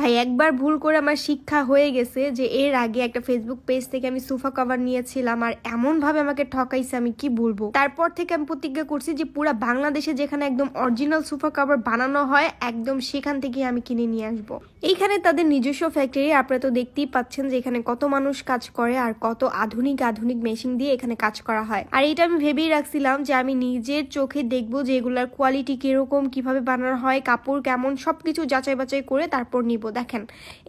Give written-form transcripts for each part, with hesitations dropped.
ভাই একবার ভুল করে আমার শিক্ষা হয়ে গেছে যে এর আগে একটা ফেসবুক পেজ থেকে আমি সোফা কভার নিয়েছিলাম আর এমন ভাবে আমাকে ঠকাইছে আমি কি বলবো। তারপর থেকে আমি প্রতিজ্ঞা করছি যে পুরো বাংলাদেশে যেখানে একদম অরিজিনাল সোফা কভার বানানো হয় একদম সেখান থেকে আমি কিনে নিয়ে আসবো। এইখানে তাদের নিজস্ব ফ্যাক্টরি, আপনারা তো দেখতেই পাচ্ছেন যে এখানে কত মানুষ কাজ করে আর কত আধুনিক আধুনিক মেশিন দিয়ে এখানে কাজ করা হয়। আর এটা আমি ভেবেই রাখছিলাম যে আমি নিজের চোখে দেখবো যে এগুলার কোয়ালিটি কিরকম, কিভাবে বানানো হয়, কাপড় কেমন, সবকিছু যাচাই বাছাই করে তারপর নিব। দেখেন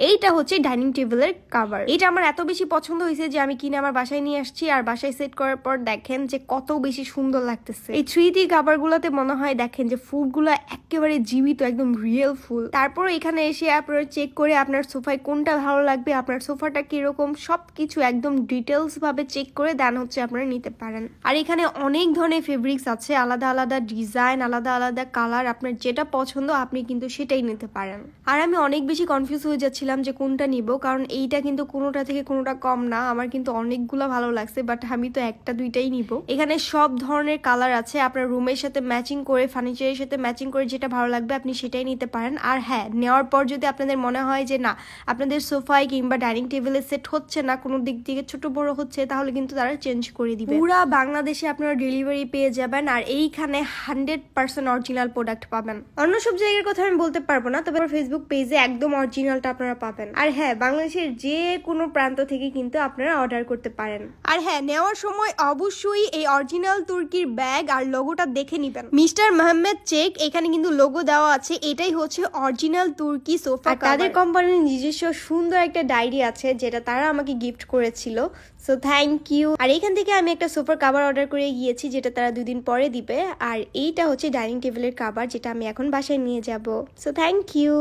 এইটা হচ্ছে ডাইনিং টেবিলের কভার। এটা আমার এত বেশি পছন্দ হয়েছে যে আমি কিনে আমার বাসায় নিয়ে আসছি আর বাসায় সেট করার পর দেখেন যে কত বেশি সুন্দর লাগতেছে। এই 3D কভার গুলোতে মনে হয় দেখেন যে ফুলগুলো একেবারে জীবিত, একদম রিয়েল ফুল। তারপর এখানে এসে আপনারা চেক করে আপনার সোফায় কোনটা ভালো লাগবে, আপনার সোফাটা কিরকম, সবকিছু একদম ডিটেলস ভাবে চেক করে দেন হচ্ছে আপনারা নিতে পারেন। আর এখানে অনেক ধরনের ফেব্রিক্স আছে, আলাদা আলাদা ডিজাইন, আলাদা আলাদা কালার, আপনার যেটা পছন্দ আপনি কিন্তু সেটাই নিতে পারেন। আর আমি অনেক বেশি কনফিউজ হয়ে যাচ্ছিলাম যে কোনটা নিব, কারণ এইটা কিন্তু কোনোটা থেকে কোনোটা কম না। আমার কিন্তু অনেকগুলো ভালো লাগছে, বাট আমি তো একটা দুইটাই নিব। এখানে সব ধরনের কালার আছে, আপনার রুমের সাথে ম্যাচিং করে, ফার্নিচারের সাথে ম্যাচিং করে যেটা ভালো লাগবে আপনি সেটাই নিতে পারেন। আর হ্যাঁ, নেওয়ার পর যদি আপনাদের মনে হয় যে না আপনাদের সোফায় কিংবা ডাইনিং টেবিলে সেট হচ্ছে না, কোনো দিক থেকে ছোট বড় হচ্ছে, তাহলে কিন্তু তারা চেঞ্জ করে দিবে। পুরা বাংলাদেশে আপনারা ডেলিভারি পেয়ে যাবেন আর এইখানে 100% অরিজিনাল প্রোডাক্ট পাবেন। অন্য সব জায়গার কথা আমি বলতে পারবো না, তবে ফেসবুক পেজে একদম অরিজিনালটা আপনারা পাবেন। আর হ্যাঁ, বাংলাদেশের যে কোনো প্রান্ত থেকে কিন্তু আপনারা অর্ডার করতে পারেন। আর হ্যাঁ, নেওয়ার সময় অবশ্যই এই অরিজিনাল তুর্কির ব্যাগ আর লোগোটা দেখে নিবেন। মিস্টার মোহাম্মদ চেক এখানে কিন্তু লোগো দেওয়া আছে, এটাই হচ্ছে অরিজিনাল তুর্কি সোফা। তাদের কোম্পানির নিজস্ব সুন্দর একটা ডায়েরি আছে যেটা তারা আমাকে গিফট করেছিল, সো থ্যাংক ইউ। আর এখান থেকে আমি একটা সোফার কভার অর্ডার করে গিয়েছি যেটা তারা 2 দিন পরে দিবে। আর এইটা হচ্ছে ডাইনিং টেবিলের কভার যেটা আমি এখন বাসায় নিয়ে যাব, সো থ্যাংক ইউ।